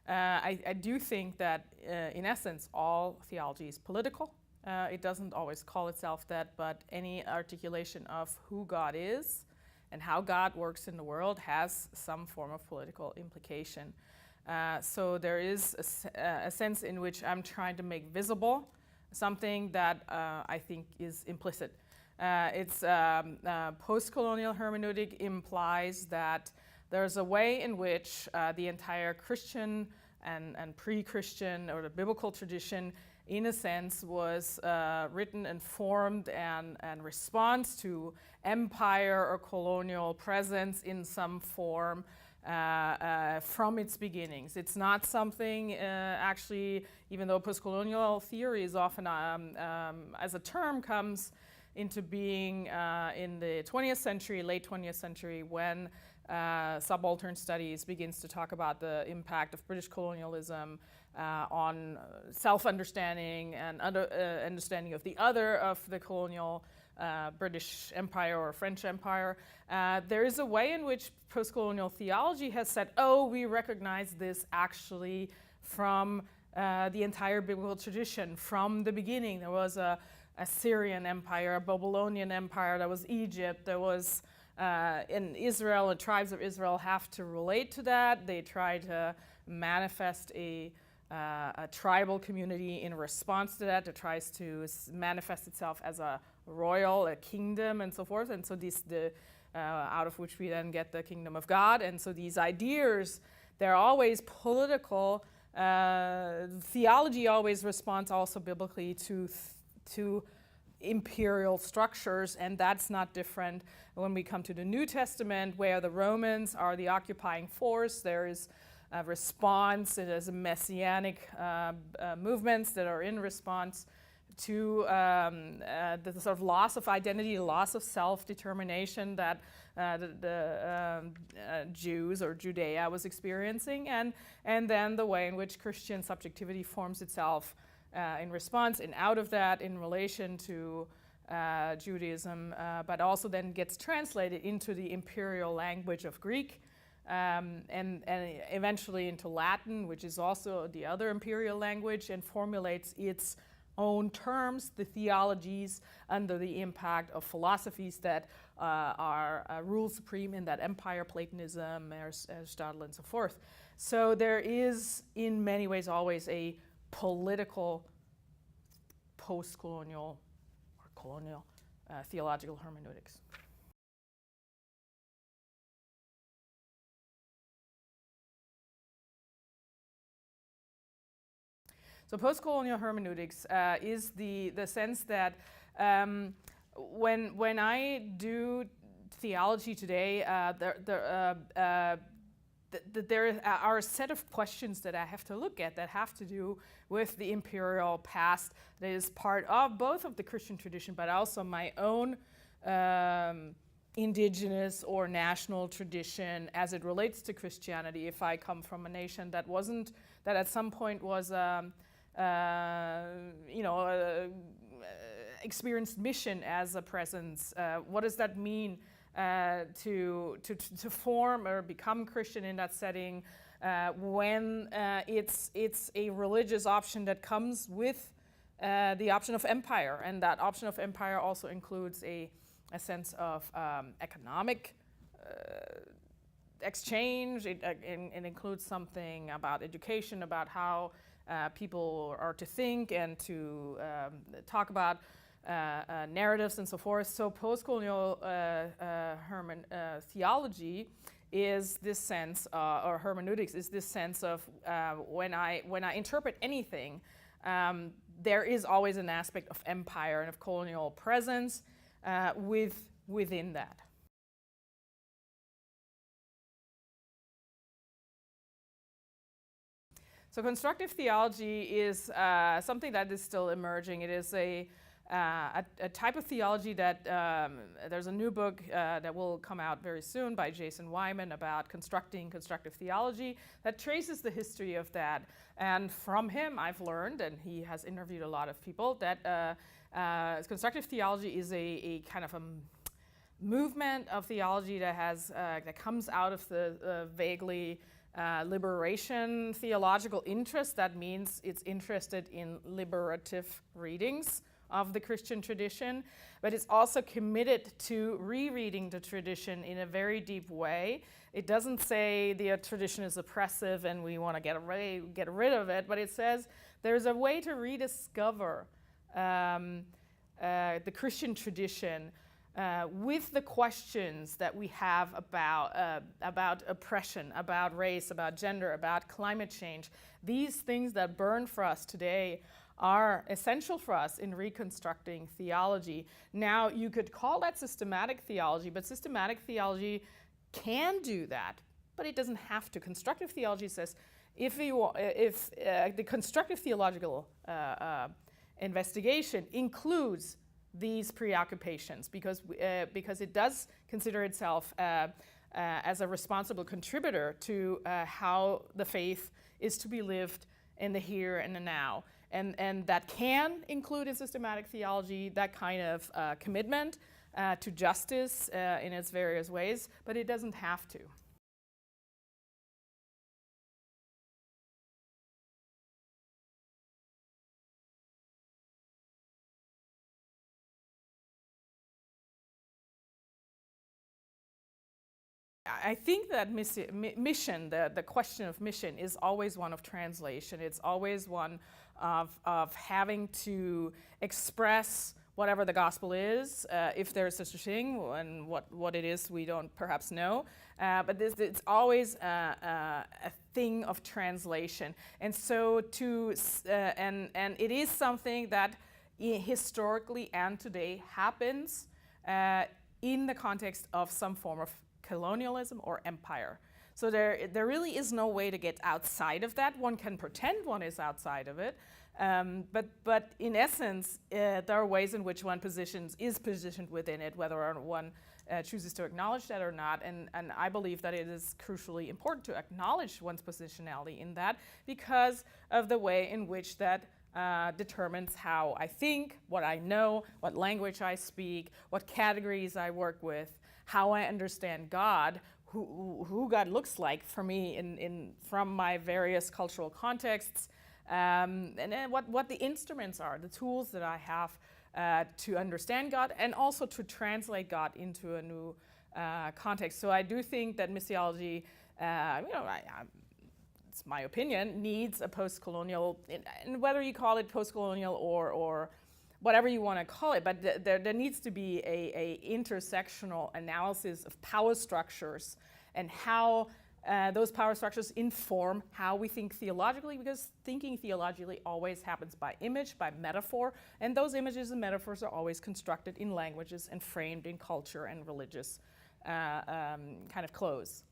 I do think that, in essence, all theology is political. It doesn't always call itself that, but any articulation of who God is and how God works in the world has some form of political implication. So there is a sense in which I'm trying to make visible something that I think is implicit. Postcolonial hermeneutic implies that there's a way in which the entire Christian and pre-Christian or the biblical tradition, in a sense, was written and formed and response to empire or colonial presence in some form from its beginnings. It's not something, actually, even though postcolonial theory is often, as a term, comes into being in the 20th century, late 20th century, when subaltern studies begins to talk about the impact of British colonialism on self-understanding and understanding of the other of the colonial British Empire or French Empire. There is a way in which postcolonial theology has said, oh, we recognize this actually from the entire biblical tradition. From the beginning, there was a Assyrian Empire, a Babylonian Empire, there was Egypt, there was in Israel, the tribes of Israel have to relate to that. They try to manifest a tribal community in response to that. It tries to manifest itself as a kingdom, and so forth. And so out of which we then get the kingdom of God. And so these ideas, they're always political. Theology always responds also biblically to imperial structures, and that's not different when we come to the New Testament, where the Romans are the occupying force. There is a response, there's a messianic movements that are in response to the sort of loss of identity, loss of self-determination that the Jews or Judea was experiencing, and then the way in which Christian subjectivity forms itself in response and out of that in relation to Judaism, but also then gets translated into the imperial language of Greek, and eventually into Latin, which is also the other imperial language, and formulates its own terms, the theologies, under the impact of philosophies that rule supreme in that empire, Platonism, Aristotle, and so forth. So there is, in many ways, always a political, post-colonial, or colonial theological hermeneutics. So post-colonial hermeneutics is the sense that when I do theology today, there are a set of questions that I have to look at that have to do with the imperial past that is part of both of the Christian tradition, but also my own indigenous or national tradition as it relates to Christianity. If I come from a nation that at some point was, experienced mission as a presence, what does that mean? To form or become Christian in that setting when it's a religious option that comes with the option of empire, and that option of empire also includes a sense of economic exchange. It includes something about education, about how people are to think and to talk about narratives and so forth. So postcolonial theology is this sense, or hermeneutics is this sense of when I interpret anything, there is always an aspect of empire and of colonial presence within that. So constructive theology is something that is still emerging. It is a type of theology that there's a new book that will come out very soon by Jason Wyman about constructing constructive theology that traces the history of that. And from him, I've learned, and he has interviewed a lot of people, that constructive theology is a kind of a movement of theology that has that comes out of the vaguely liberation theological interest. That means it's interested in liberative readings of the Christian tradition, but it's also committed to rereading the tradition in a very deep way. It doesn't say the tradition is oppressive and we want to get rid of it, but it says there's a way to rediscover the Christian tradition with the questions that we have about oppression, about race, about gender, about climate change. These things that burn for us today are essential for us in reconstructing theology. Now, you could call that systematic theology, but systematic theology can do that, but it doesn't have to. Constructive theology says if the constructive theological investigation includes these preoccupations, because it does consider itself as a responsible contributor to how the faith is to be lived in the here and the now. And that can include in systematic theology that kind of commitment to justice in its various ways, but it doesn't have to. I think that mission, the question of mission, is always one of translation. It's always one of having to express whatever the gospel is, if there's such a thing, and what it is we don't perhaps know. But it's always a thing of translation. And so and it is something that historically and today happens in the context of some form of colonialism or empire. So there really is no way to get outside of that. One can pretend one is outside of it, but in essence, there are ways in which one is positioned within it, whether one chooses to acknowledge that or not. And I believe that it is crucially important to acknowledge one's positionality in that because of the way in which that determines how I think, what I know, what language I speak, what categories I work with, how I understand God, who God looks like for me from my various cultural contexts, and then what the instruments are, the tools that I have to understand God and also to translate God into a new context. So I do think that missiology, it's my opinion, needs a postcolonial, and whether you call it postcolonial or whatever you want to call it, but there needs to be a intersectional analysis of power structures and how those power structures inform how we think theologically, because thinking theologically always happens by image, by metaphor, and those images and metaphors are always constructed in languages and framed in culture and religious kind of clothes.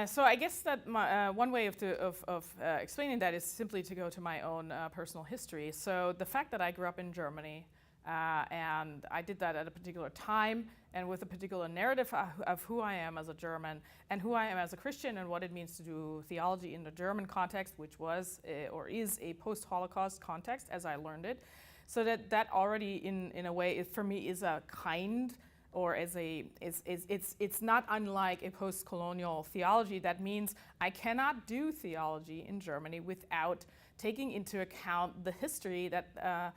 So I guess that one way of explaining that is simply to go to my own personal history. So the fact that I grew up in Germany, and I did that at a particular time and with a particular narrative of who I am as a German and who I am as a Christian and what it means to do theology in the German context, which was or is a post-Holocaust context as I learned it. So that already in a way for me is a kind, or it's not unlike a post-colonial theology. That means I cannot do theology in Germany without taking into account the history that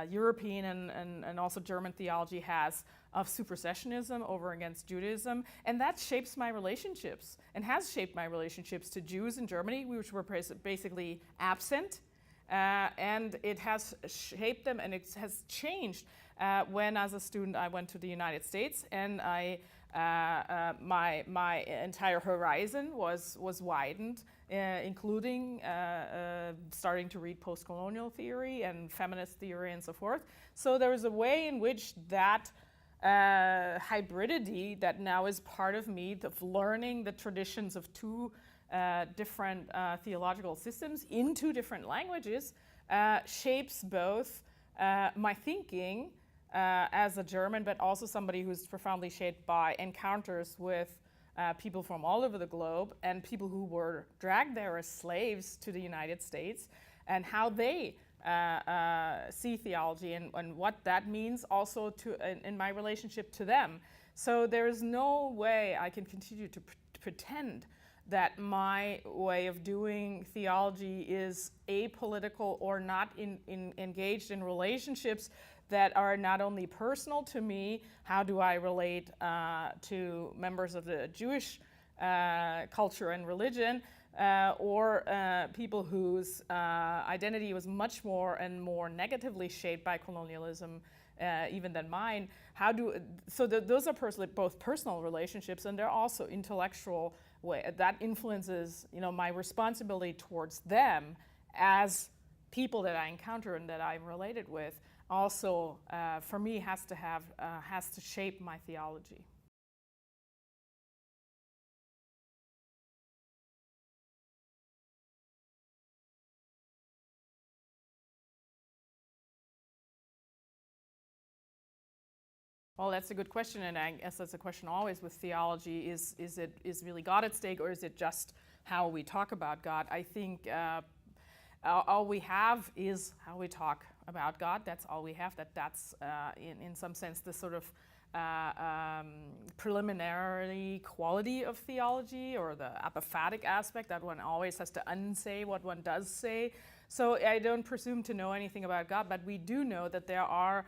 European and also German theology has of supersessionism over against Judaism, and that shapes my relationships and has shaped my relationships to Jews in Germany, which were basically absent, and it has shaped them and it has changed. When, as a student, I went to the United States, and my entire horizon was widened, including starting to read postcolonial theory and feminist theory and so forth. So there is a way in which that hybridity that now is part of me, of learning the traditions of two different theological systems in two different languages, shapes both my thinking as a German, but also somebody who's profoundly shaped by encounters with people from all over the globe and people who were dragged there as slaves to the United States, and how they see theology, and what that means also in my relationship to them. So there is no way I can continue to pretend that my way of doing theology is apolitical or not engaged in relationships that are not only personal to me. How do I relate to members of the Jewish culture and religion, or people whose identity was much more and more negatively shaped by colonialism even than mine. Those are both personal relationships, and they're also intellectual way that influences, my responsibility towards them as people that I encounter and that I'm related with. Also, for me, has to shape my theology. Well, that's a good question, and I guess that's a question always with theology. Is really God at stake, or is it just how we talk about God? I think all we have is how we talk about God. That's all we have. That's in some sense the sort of preliminary quality of theology, or the apophatic aspect, that one always has to unsay what one does say. So I don't presume to know anything about God, but we do know that there are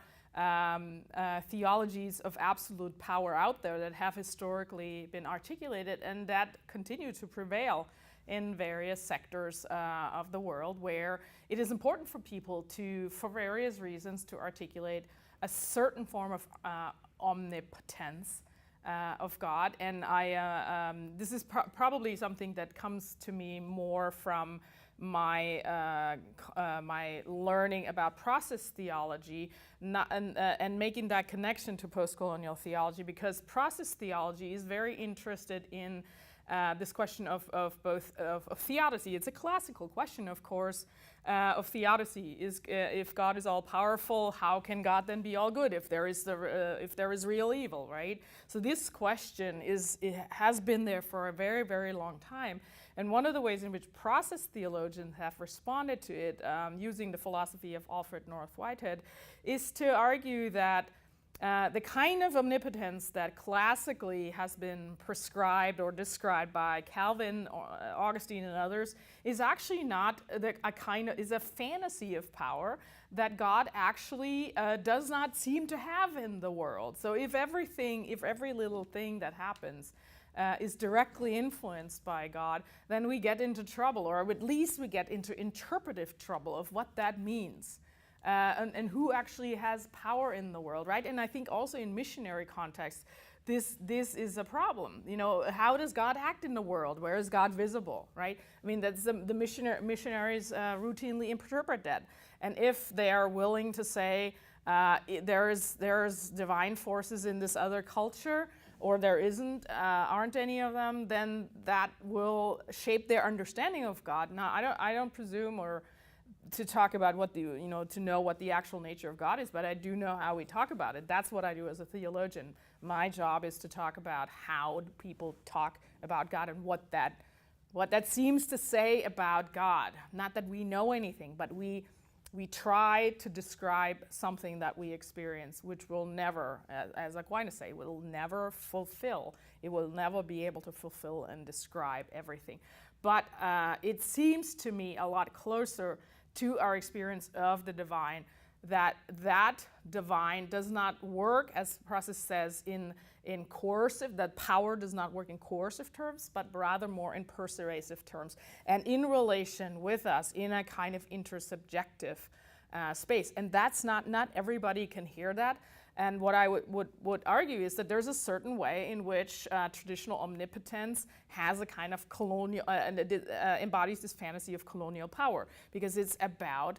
theologies of absolute power out there that have historically been articulated and that continue to prevail in various sectors of the world, where it is important for people to, for various reasons, to articulate a certain form of omnipotence of God. And this is probably something that comes to me more from my learning about process theology, and making that connection to postcolonial theology, because process theology is very interested in this question of theodicy. It's a classical question, of course, of theodicy. If God is all powerful, how can God then be all good if there is real evil, right? So this question has been there for a very, very long time. And one of the ways in which process theologians have responded to it, using the philosophy of Alfred North Whitehead, is to argue that the kind of omnipotence that classically has been prescribed or described by Calvin, Augustine, and others is actually not is a fantasy of power that God actually does not seem to have in the world. So if every little thing that happens is directly influenced by God, then we get into trouble, or at least we get into interpretive trouble of what that means. And who actually has power in the world, right? And I think also in missionary context, this is a problem. How does God act in the world? Where is God visible, right? I mean, that's the missionaries routinely interpret that. And if they are willing to say there's divine forces in this other culture, or there aren't any of them, then that will shape their understanding of God. Now, I don't presume to talk about to know what the actual nature of God is, but I do know how we talk about it. That's what I do as a theologian. My job is to talk about how people talk about God and what that seems to say about God. Not that we know anything, but we try to describe something that we experience, which will never, as Aquinas say, will never fulfill. It will never be able to fulfill and describe everything. But it seems to me a lot closer to our experience of the divine, that divine does not work, as the process says, in coercive, that power does not work in coercive terms, but rather more in persuasive terms, and in relation with us in a kind of intersubjective space. And that's not everybody can hear that. And what I would argue is that there's a certain way in which traditional omnipotence has a kind of colonial, embodies this fantasy of colonial power, because it's about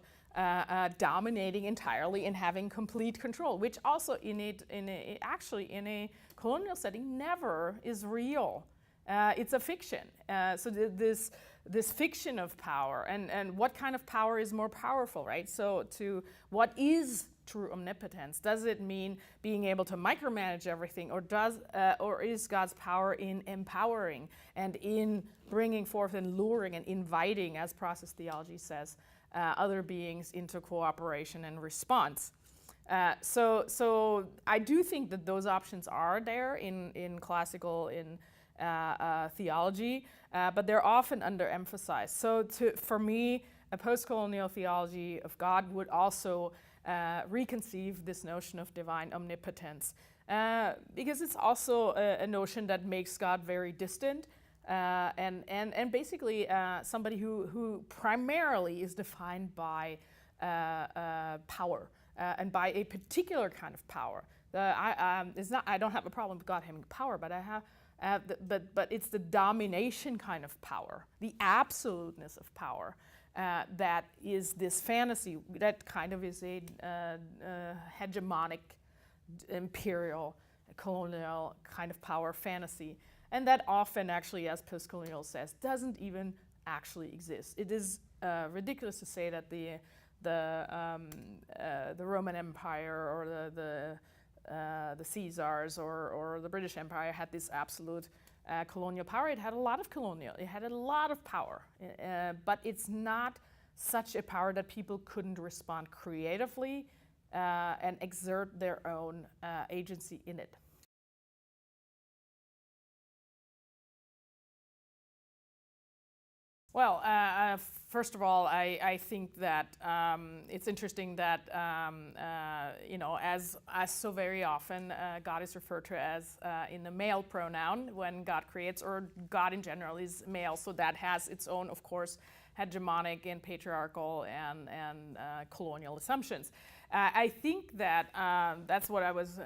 dominating entirely and having complete control, which also in a colonial setting never is real. It's a fiction. So this fiction of power, and what kind of power is more powerful, right? So what is true omnipotence? Does it mean being able to micromanage everything, or is God's power in empowering and in bringing forth and luring and inviting, as process theology says, other beings into cooperation and response. So I do think that those options are there in classical, in theology, but they're often underemphasized. So for me, a postcolonial theology of God would also reconceive this notion of divine omnipotence, because it's also a notion that makes God very distant, and basically somebody who primarily is defined by power, and by a particular kind of power. I don't have a problem with God having power, but I have, but it's the domination kind of power, the absoluteness of power, that is this fantasy that kind of is a hegemonic, imperial, colonial kind of power fantasy, and that often actually, as postcolonial says, doesn't even actually exist. It is ridiculous to say that the Roman Empire or the Caesars or the British Empire had this absolute colonial power. It had a lot of power, but it's not such a power that people couldn't respond creatively and exert their own agency in it. Well, first of all, I think that it's interesting that as so very often God is referred to as in the male pronoun when God creates, or God in general is male, so that has its own, of course, hegemonic and patriarchal and colonial assumptions. I think that that's what I was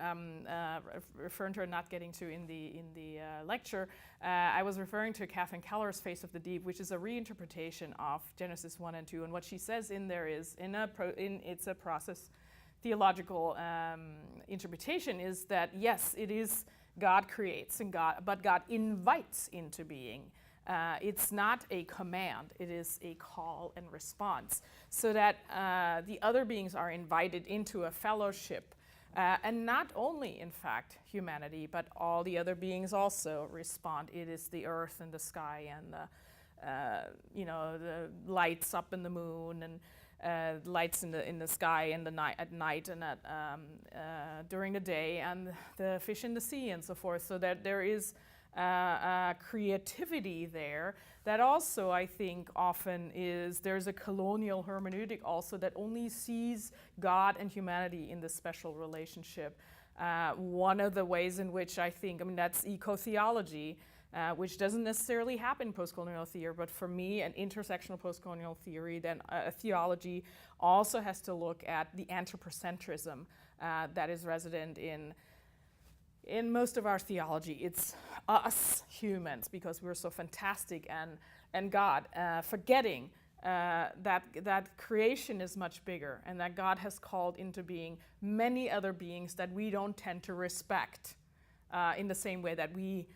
referring to and not getting to in the lecture. I was referring to Catherine Keller's Face of the Deep, which is a reinterpretation of Genesis 1 and 2. And what she says in there is, it's a process theological interpretation, is that yes, it is God creates, but God invites into being. It's not a command, it is a call and response, so that the other beings are invited into a fellowship, and not only, in fact, humanity, but all the other beings also respond. It is the earth and the sky and the lights up in the moon, and lights in the sky and at night and during the day, and the fish in the sea and so forth, so that there is creativity there that also, I think, often there's a colonial hermeneutic also that only sees God and humanity in this special relationship. One of the ways in which I think, that's eco-theology, which doesn't necessarily happen in postcolonial theory, but for me, an intersectional postcolonial theory, then a theology also has to look at the anthropocentrism that is resident in most of our theology. It's us humans, because we're so fantastic, and God, forgetting that creation is much bigger, and that God has called into being many other beings that we don't tend to respect in the same way that we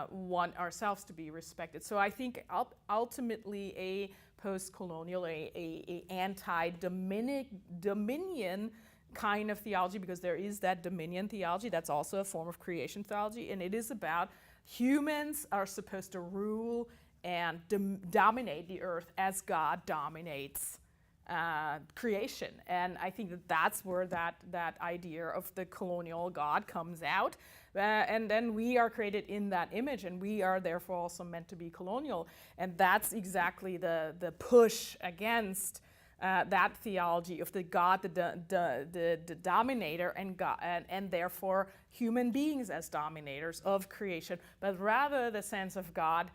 want ourselves to be respected. So I think ultimately a postcolonial, a anti-dominion kind of theology, because there is that dominion theology, that's also a form of creation theology, and it is about humans are supposed to rule and dominate the earth as God dominates creation. And I think that's where that idea of the colonial God comes out. And then we are created in that image, and we are therefore also meant to be colonial. And that's exactly the push against that theology of the God, the dominator, and God, and therefore human beings as dominators of creation, but rather the sense of God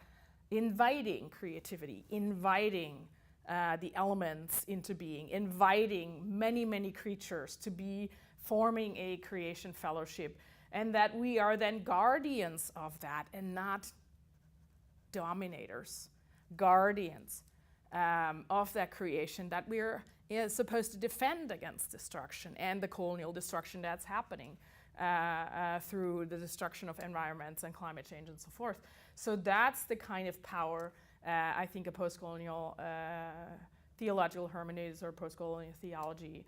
inviting creativity, inviting the elements into being, inviting many, many creatures to be forming a creation fellowship, and that we are then guardians of that and not dominators, guardians of that creation that we're supposed to defend against destruction and the colonial destruction that's happening through the destruction of environments and climate change and so forth. So that's the kind of power I think a postcolonial theological hermeneutics or postcolonial theology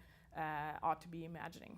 ought to be imagining.